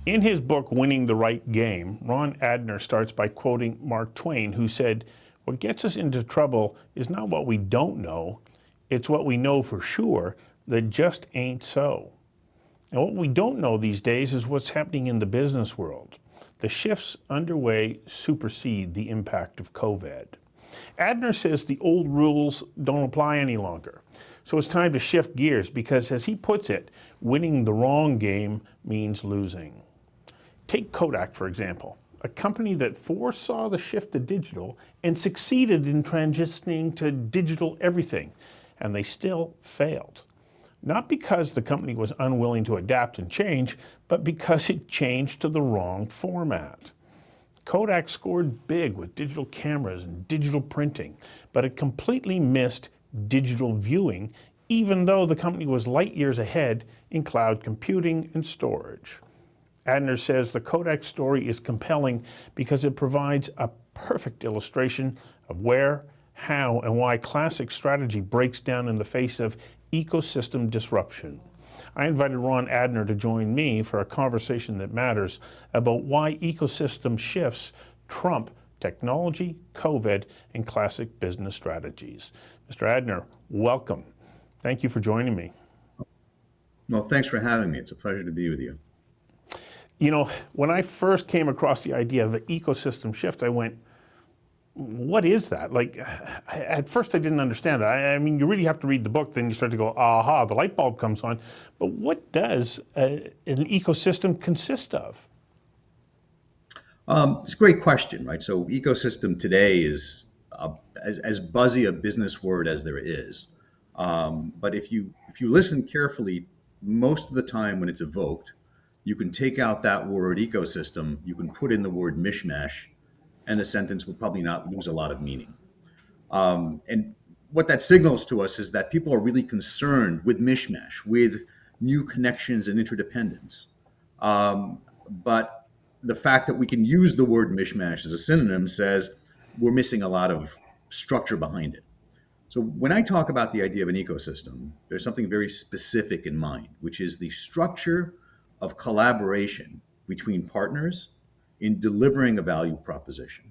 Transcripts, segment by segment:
In his book, Winning the Right Game, Ron Adner starts by quoting Mark Twain, who said, "What gets us into trouble is not what we don't know, it's what we know for sure that just ain't so." And what we don't know these days is what's happening in the business world. The shifts underway supersede the impact of COVID. Adner says the old rules don't apply any longer. So it's time to shift gears because, as he puts it, winning the wrong game means losing. Take Kodak, for example, a company that foresaw the shift to digital and succeeded in transitioning to digital everything, and they still failed. Not because the company was unwilling to adapt and change, but because it changed to the wrong format. Kodak scored big with digital cameras and digital printing, but it completely missed digital viewing, even though the company was light years ahead in cloud computing and storage. Adner says the Kodak story is compelling because it provides a perfect illustration of where, how, and why classic strategy breaks down in the face of ecosystem disruption. I invited Ron Adner to join me for a conversation that matters about why ecosystem shifts trump technology, COVID, and classic business strategies. Mr. Adner, welcome. Thank you for joining me. Well, thanks for having me. It's a pleasure to be with you. You know, when I first came across the idea of an ecosystem shift, I went, what is that? Like, at first I didn't understand it. I mean, you really have to read the book, then you start to go, aha, the light bulb comes on. But what does an ecosystem consist of? It's a great question, right? So ecosystem today is as buzzy a business word as there is. But if you listen carefully, most of the time when it's evoked, you can take out that word ecosystem, you can put in the word mishmash, and the sentence will probably not lose a lot of meaning. And what that signals to us is that people are really concerned with mishmash, with new connections and interdependence. But the fact that we can use the word mishmash as a synonym says we're missing a lot of structure behind it. So when I talk about the idea of an ecosystem, there's something very specific in mind, which is the structure of collaboration between partners in delivering a value proposition.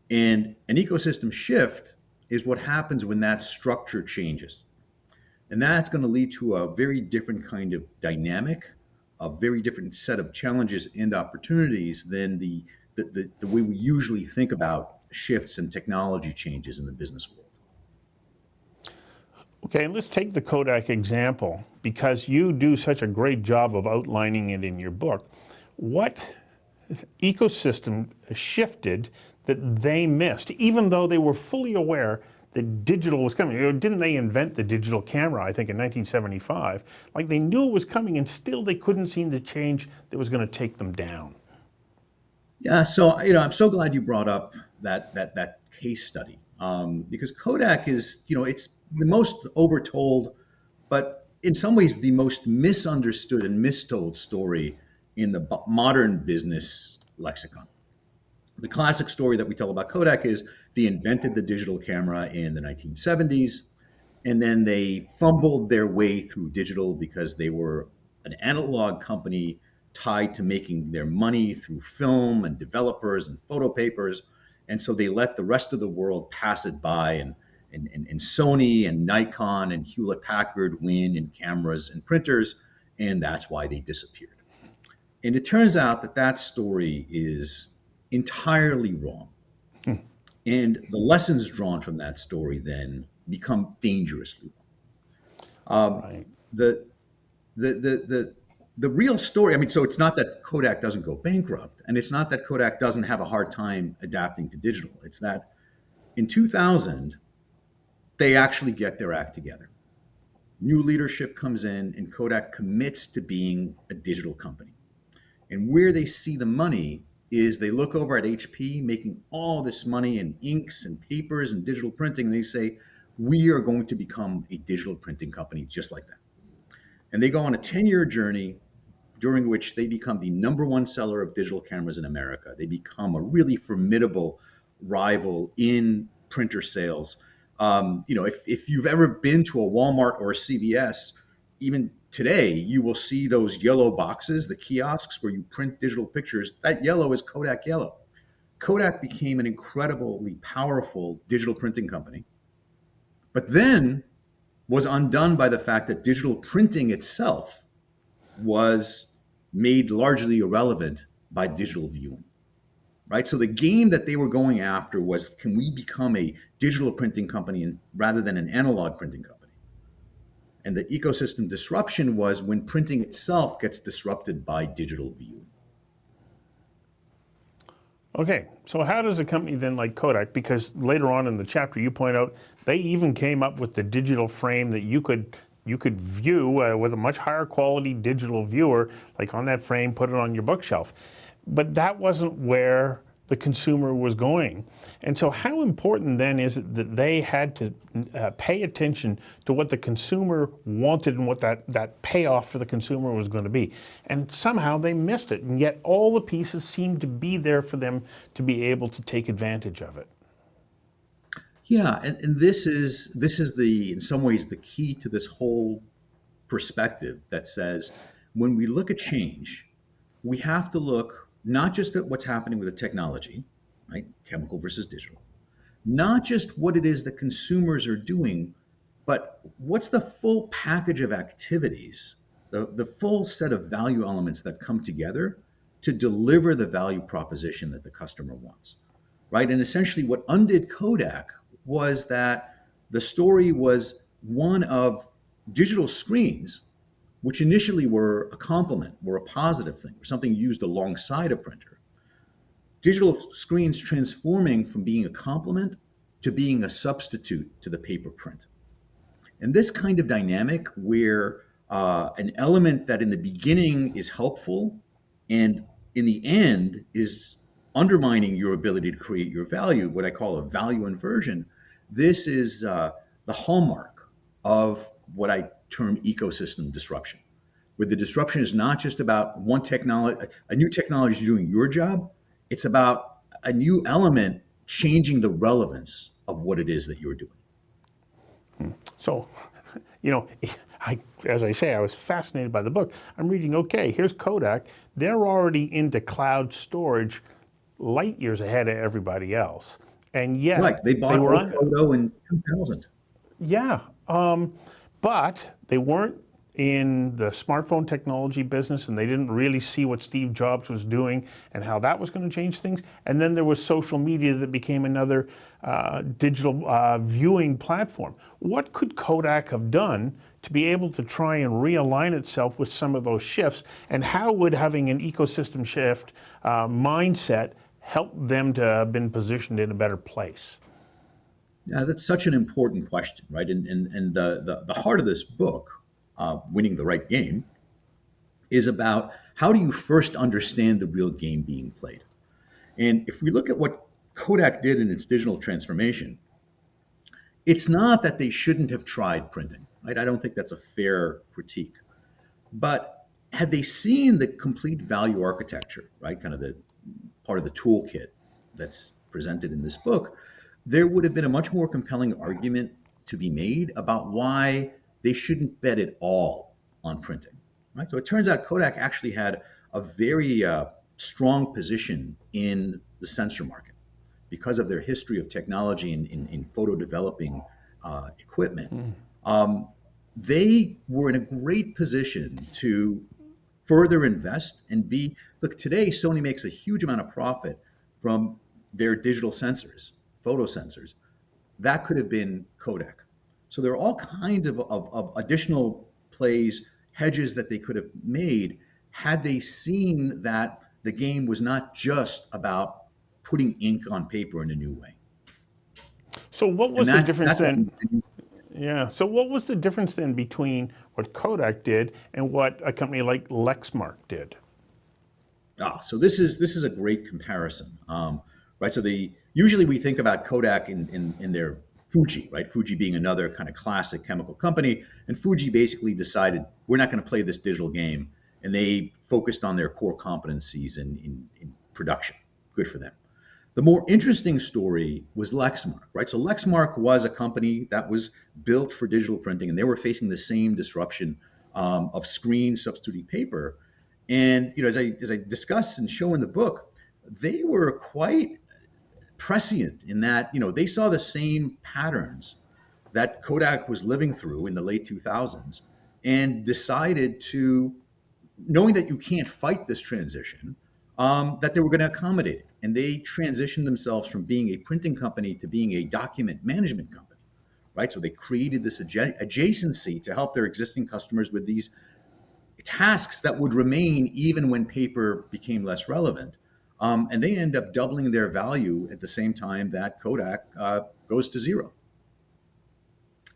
And an ecosystem shift is what happens when that structure changes. And that's going to lead to a very different kind of dynamic, a very different set of challenges and opportunities than the way we usually think about shifts and technology changes in the business world. Okay, let's take the Kodak example because you do such a great job of outlining it in your book. What ecosystem shifted that they missed, even though they were fully aware that digital was coming? Didn't they invent the digital camera, I think, in 1975? Like, they knew it was coming and still they couldn't see the change that was going to take them down. Yeah, so I'm so glad you brought up that case study because Kodak is, it's the most overtold, but in some ways the most misunderstood and mistold story in the modern business lexicon. The classic story that we tell about Kodak is they invented the digital camera in the 1970s, and then they fumbled their way through digital because they were an analog company tied to making their money through film and developers and photo papers. And so they let the rest of the world pass it by, and Sony and Nikon and Hewlett Packard win in cameras and printers, and that's why they disappeared. And it turns out that story is entirely wrong. And the lessons drawn from that story then become dangerously wrong. Right. The real story, I mean, so it's not that Kodak doesn't go bankrupt, and it's not that Kodak doesn't have a hard time adapting to digital. It's that in 2000, they actually get their act together. New leadership comes in, and Kodak commits to being a digital company. And where they see the money is they look over at HP making all this money in inks and papers and digital printing, and they say, we are going to become a digital printing company just like that. And they go on a 10-year journey during which they become the #1 seller of digital cameras in America. They become a really formidable rival in printer sales. If you've ever been to a Walmart or a CVS, even today you will see those yellow boxes, the kiosks where you print digital pictures. That yellow is Kodak yellow. Kodak became an incredibly powerful digital printing company, but then was undone by the fact that digital printing itself was made largely irrelevant by digital viewing, right? So the game that they were going after was, can we become a digital printing company rather than an analog printing company? And the ecosystem disruption was when printing itself gets disrupted by digital viewing. Okay, so how does a company then like Kodak, because later on in the chapter you point out they even came up with the digital frame that you could view with a much higher quality digital viewer, like on that frame, put it on your bookshelf. But that wasn't where the consumer was going. And so how important then is it that they had to pay attention to what the consumer wanted and what that payoff for the consumer was going to be? And somehow they missed it, and yet all the pieces seemed to be there for them to be able to take advantage of it. Yeah, and this is the, in some ways, the key to this whole perspective that says when we look at change, we have to look not just at what's happening with the technology, right? Chemical versus digital, not just what it is that consumers are doing, but what's the full package of activities, the full set of value elements that come together to deliver the value proposition that the customer wants, right? And essentially what undid Kodak was that the story was one of digital screens, which initially were a complement, were a positive thing, or something used alongside a printer. Digital screens transforming from being a complement to being a substitute to the paper print. And this kind of dynamic where an element that in the beginning is helpful and in the end is undermining your ability to create your value, what I call a value inversion, this is the hallmark of what I term ecosystem disruption, where the disruption is not just about one technology, a new technology doing your job, it's about a new element changing the relevance of what it is that you're doing. So, as I say, I was fascinated by the book. I'm reading, okay, here's Kodak. They're already into cloud storage light years ahead of everybody else. And yet, right, they bought photo in 2000. Yeah, but they weren't in the smartphone technology business, and they didn't really see what Steve Jobs was doing and how that was going to change things. And then there was social media that became another digital viewing platform. What could Kodak have done to be able to try and realign itself with some of those shifts? And how would having an ecosystem shift mindset help them to have been positioned in a better place? Yeah, that's such an important question, right? And the heart of this book, Winning the Right Game, is about how do you first understand the real game being played? And if we look at what Kodak did in its digital transformation, it's not that they shouldn't have tried printing, right? I don't think that's a fair critique. But had they seen the complete value architecture, right, kind of the part of the toolkit that's presented in this book, there would have been a much more compelling argument to be made about why they shouldn't bet at all on printing, right? So it turns out Kodak actually had a very strong position in the sensor market because of their history of technology in photo developing equipment. They were in a great position to further invest and look, today Sony makes a huge amount of profit from their digital sensors, photo sensors. That could have been Kodak. So there are all kinds of additional plays, hedges that they could have made had they seen that the game was not just about putting ink on paper in a new way. So what was the difference then? Yeah. So what was the difference then between what Kodak did and what a company like Lexmark did? So this is a great comparison, right? So usually we think about Kodak in their Fuji, right? Fuji being another kind of classic chemical company, and Fuji basically decided we're not going to play this digital game, and they focused on their core competencies in production. Good for them. The more interesting story was Lexmark, right? So Lexmark was a company that was built for digital printing, and they were facing the same disruption of screen substituting paper. And as I discuss and show in the book, they were quite prescient in that they saw the same patterns that Kodak was living through in the late 2000s, and decided to, knowing that you can't fight this transition, that they were going to accommodate it. And they transitioned themselves from being a printing company to being a document management company, right? So they created this adjacency to help their existing customers with these tasks that would remain even when paper became less relevant. And they end up doubling their value at the same time that Kodak goes to zero,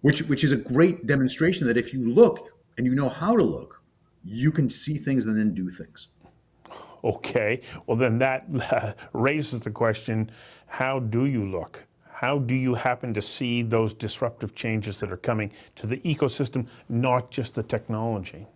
which is a great demonstration that if you look and you know how to look, you can see things and then do things. Okay, well then that raises the question, how do you look? How do you happen to see those disruptive changes that are coming to the ecosystem, not just the technology?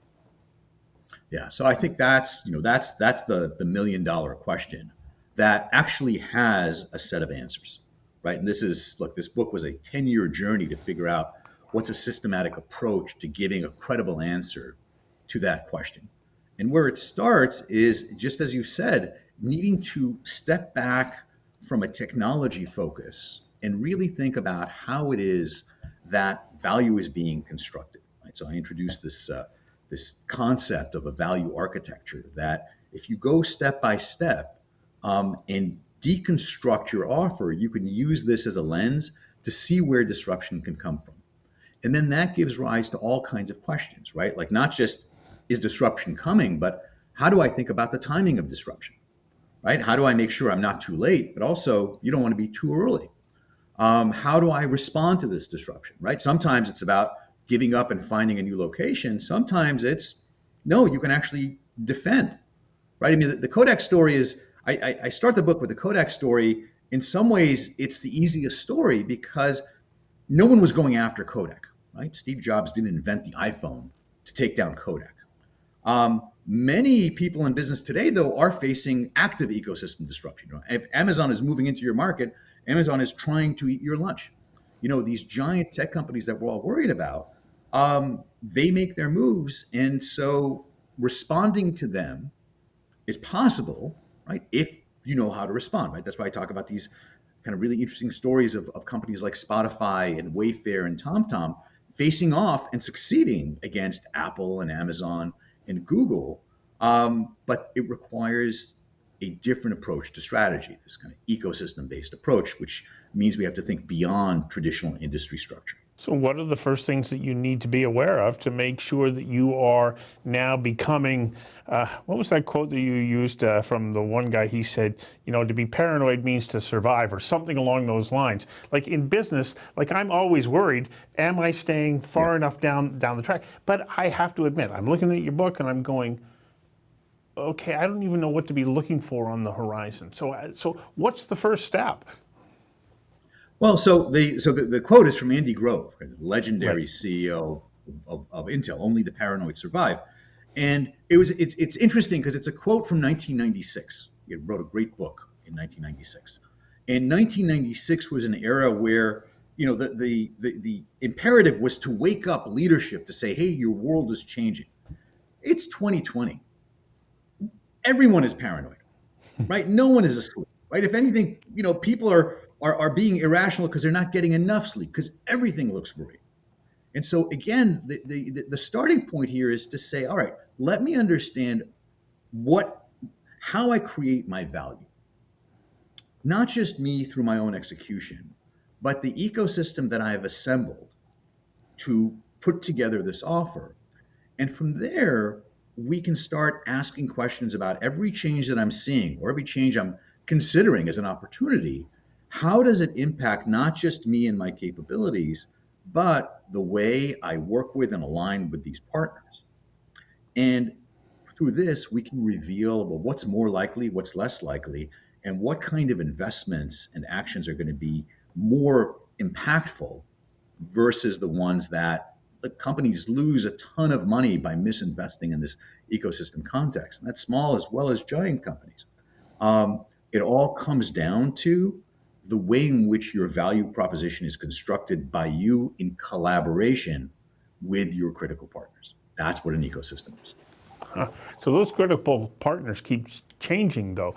Yeah, so I think that's the $1 million question that actually has a set of answers, right? And this book was a 10-year journey to figure out what's a systematic approach to giving a credible answer to that question. And where it starts is, just as you said, needing to step back from a technology focus and really think about how it is that value is being constructed. Right? So I introduced this concept of a value architecture, that if you go step by step and deconstruct your offer, you can use this as a lens to see where disruption can come from. And then that gives rise to all kinds of questions, right? Like, not just is disruption coming, but how do I think about the timing of disruption, right? How do I make sure I'm not too late, but also you don't want to be too early? How do I respond to this disruption, right? Sometimes it's about giving up and finding a new location. Sometimes it's, no, you can actually defend, right? I mean, the Kodak story is, I start the book with the Kodak story. In some ways, it's the easiest story because no one was going after Kodak, right? Steve Jobs didn't invent the iPhone to take down Kodak. Many people in business today, though, are facing active ecosystem disruption. If Amazon is moving into your market, Amazon is trying to eat your lunch. These giant tech companies that we're all worried about, they make their moves. And so responding to them is possible, right? If you know how to respond, right? That's why I talk about these kind of really interesting stories of companies like Spotify and Wayfair and TomTom facing off and succeeding against Apple and Amazon and Google. But it requires a different approach to strategy, this kind of ecosystem-based approach, which means we have to think beyond traditional industry structure. So what are the first things that you need to be aware of to make sure that you are now becoming, what was that quote that you used from the one guy? He said, to be paranoid means to survive, or something along those lines. Like in business, like I'm always worried, am I staying far enough down the track? But I have to admit, I'm looking at your book and I'm going, okay, I don't even know what to be looking for on the horizon. So what's the first step? Well, so the quote is from Andy Grove, legendary CEO of Intel. Only the paranoid survive, and it's interesting because it's a quote from 1996. He wrote a great book in 1996, and 1996 was an era where the imperative was to wake up leadership to say, hey, your world is changing. It's 2020. Everyone is paranoid, right? No one is asleep, right? If anything, people are being irrational because they're not getting enough sleep because everything looks great. And so again, the starting point here is to say, all right, let me understand how I create my value. Not just me through my own execution, but the ecosystem that I have assembled to put together this offer. And from there, we can start asking questions about every change that I'm seeing or every change I'm considering as an opportunity. How does it impact not just me and my capabilities, but the way I work with and align with these partners? And through this, we can reveal what's more likely, what's less likely, and what kind of investments and actions are going to be more impactful versus the ones that the companies lose a ton of money by misinvesting in this ecosystem context. And that's small as well as giant companies. It all comes down to the way in which your value proposition is constructed by you in collaboration with your critical partners. That's what an ecosystem is. So those critical partners keep changing, though.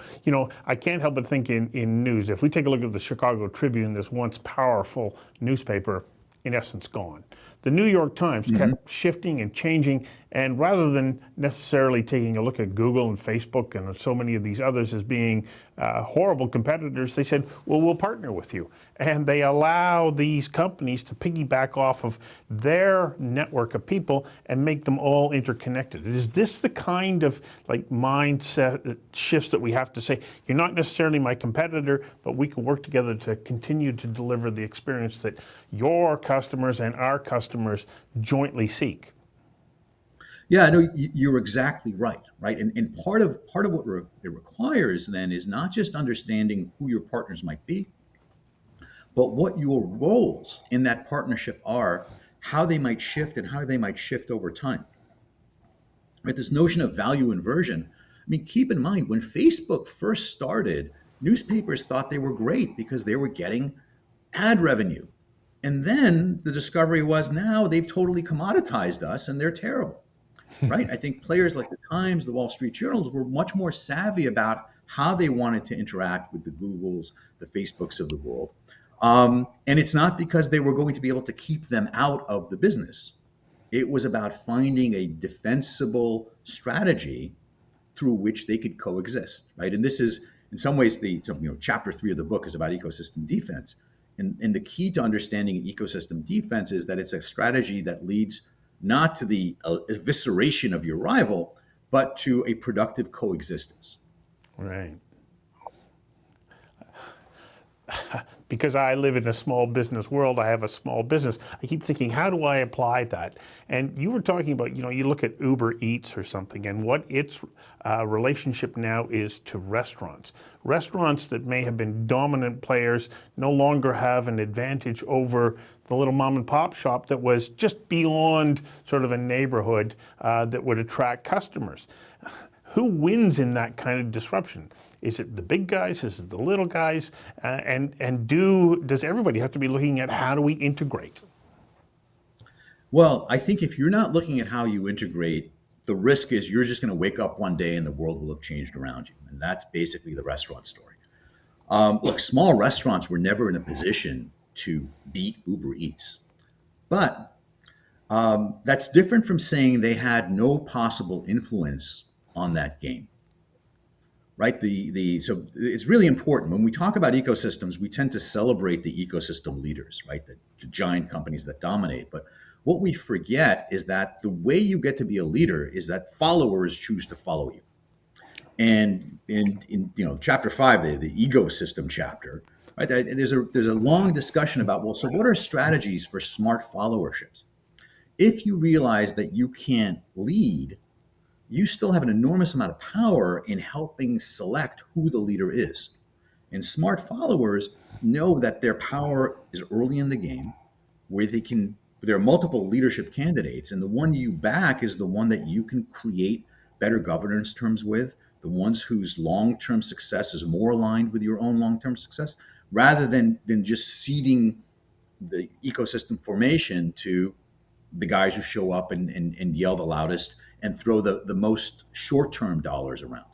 I can't help but think in news. If we take a look at the Chicago Tribune, this once powerful newspaper, in essence, gone. The New York Times kept shifting and changing, and rather than necessarily taking a look at Google and Facebook and so many of these others as being horrible competitors, they said, well, we'll partner with you. And they allow these companies to piggyback off of their network of people and make them all interconnected. Is this the kind of mindset shifts that we have to say, you're not necessarily my competitor, but we can work together to continue to deliver the experience that your customers and our customers jointly seek? Yeah, no, you're exactly right, right? And part of what it requires then is not just understanding who your partners might be, but what your roles in that partnership are, how they might shift and how they might shift over time. Right? This notion of value inversion. I mean, keep in mind when Facebook first started, newspapers thought they were great because they were getting ad revenue. And then the discovery was now they've totally commoditized us and they're terrible. Right? I think players like the Times, the Wall Street Journals were much more savvy about how they wanted to interact with the Googles, the Facebooks of the world. And it's not because they were going to be able to keep them out of the business. It was about finding a defensible strategy through which they could coexist, right? And this is, in some ways, chapter 3 of the book is about ecosystem defense. And the key to understanding ecosystem defense is that it's a strategy that leads not to the evisceration of your rival, but to a productive coexistence. Right. Because I live in a small business world, I have a small business. I keep thinking, how do I apply that? And you were talking about, you look at Uber Eats or something, and what its relationship now is to restaurants. Restaurants that may have been dominant players no longer have an advantage over the little mom and pop shop that was just beyond sort of a neighborhood that would attract customers. Who wins in that kind of disruption? Is it the big guys? Is it the little guys? Does everybody have to be looking at how do we integrate? Well, I think if you're not looking at how you integrate, the risk is you're just going to wake up one day and the world will have changed around you. And that's basically the restaurant story. Look, small restaurants were never in a position to beat Uber Eats. But that's different from saying they had no possible influence on that game, right? So it's really important when we talk about ecosystems, we tend to celebrate the ecosystem leaders, right? The giant companies that dominate. But what we forget is that the way you get to be a leader is that followers choose to follow you. And in chapter 5, the ecosystem chapter, right? There's a long discussion about, well, so what are strategies for smart followerships? If you realize that you can't lead, you still have an enormous amount of power in helping select who the leader is. And smart followers know that their power is early in the game, where there are multiple leadership candidates, and the one you back is the one that you can create better governance terms with, the ones whose long-term success is more aligned with your own long-term success, rather than just ceding the ecosystem formation to the guys who show up and yell the loudest and throw the most short-term dollars around,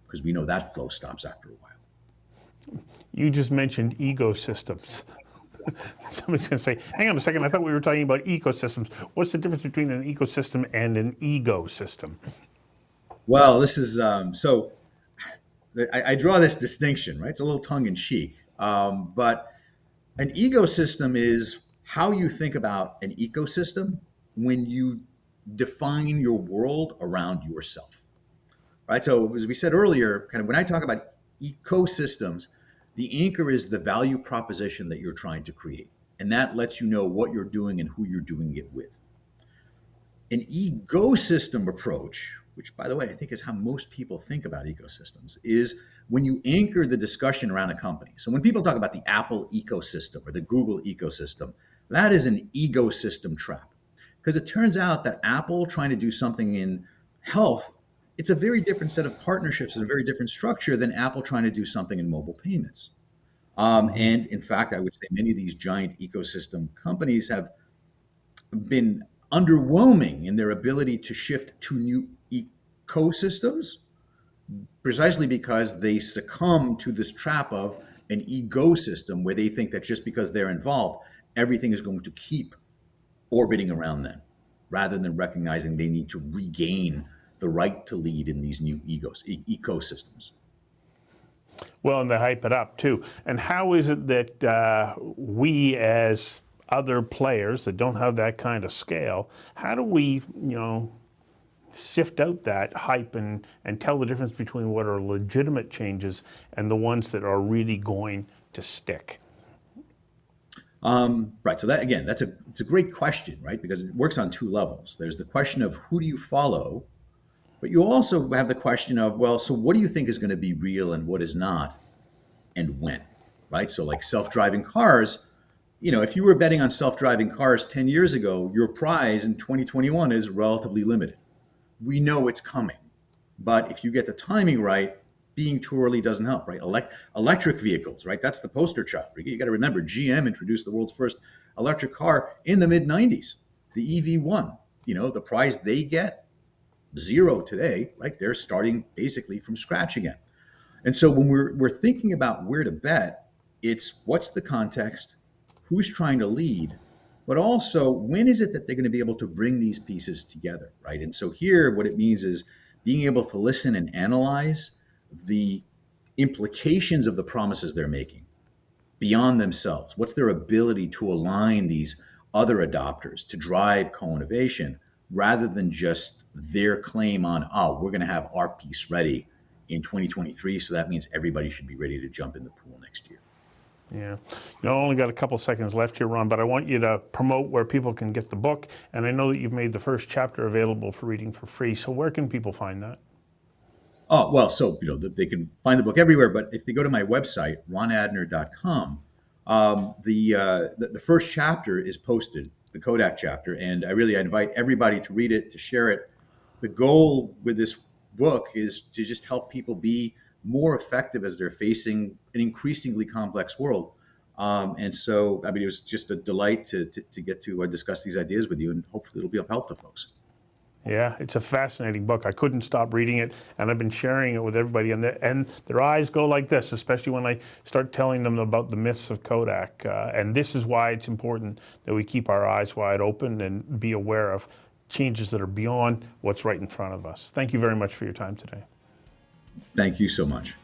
because we know that flow stops after a while. You just mentioned ecosystems. Somebody's going to say, hang on a second, I thought we were talking about ecosystems. What's the difference between an ecosystem and an ego system? Well, this is, so I draw this distinction, right? It's a little tongue-in-cheek, but an ecosystem is how you think about an ecosystem when you define your world around yourself, right? So as we said earlier, kind of when I talk about ecosystems, the anchor is the value proposition that you're trying to create. And that lets you know what you're doing and who you're doing it with. An ecosystem approach, which by the way, I think is how most people think about ecosystems, is when you anchor the discussion around a company. So when people talk about the Apple ecosystem or the Google ecosystem, that is an ecosystem trap. Because it turns out that Apple trying to do something in health, it's a very different set of partnerships and a very different structure than Apple trying to do something in mobile payments. And in fact, I would say many of these giant ecosystem companies have been underwhelming in their ability to shift to new ecosystems, precisely because they succumb to this trap of an ecosystem where they think that just because they're involved, everything is going to keep orbiting around them, rather than recognizing they need to regain the right to lead in these new ecosystems. Well, and they hype it up too. And how is it that we, as other players that don't have that kind of scale, how do we, sift out that hype and tell the difference between what are legitimate changes and the ones that are really going to stick? Right. So that again, it's a great question, right? Because it works on two levels. There's the question of who do you follow, but you also have the question of, well, so what do you think is going to be real and what is not, and when, right? So like self-driving cars, if you were betting on self-driving cars 10 years ago, your prize in 2021 is relatively limited. We know it's coming, but if you get the timing right, being too early doesn't help, right? Electric vehicles, right? That's the poster child. You got to remember, GM introduced the world's first electric car in the mid 90s, the EV1. The prize they get, zero today, right? They're starting basically from scratch again. And so when we're thinking about where to bet, it's what's the context, who's trying to lead, but also when is it that they're going to be able to bring these pieces together, right? And so here, what it means is being able to listen and analyze the implications of the promises they're making beyond themselves. What's their ability to align these other adopters to drive co-innovation rather than just their claim on, we're going to have our piece ready in 2023, so that means everybody should be ready to jump in the pool next year. Yeah. Only got a couple seconds left here, Ron, but I want you to promote where people can get the book. And I know that you've made the first chapter available for reading for free. So where can people find that? Oh, well, so, they can find the book everywhere, but if they go to my website, ronadner.com, the first chapter is posted, the Kodak chapter, and I invite everybody to read it, to share it. The goal with this book is to just help people be more effective as they're facing an increasingly complex world. And so, it was just a delight to get to discuss these ideas with you, and hopefully it'll be of help to folks. Yeah, it's a fascinating book. I couldn't stop reading it, and I've been sharing it with everybody, and their eyes go like this, especially when I start telling them about the myths of Kodak. And this is why it's important that we keep our eyes wide open and be aware of changes that are beyond what's right in front of us. Thank you very much for your time today. Thank you so much.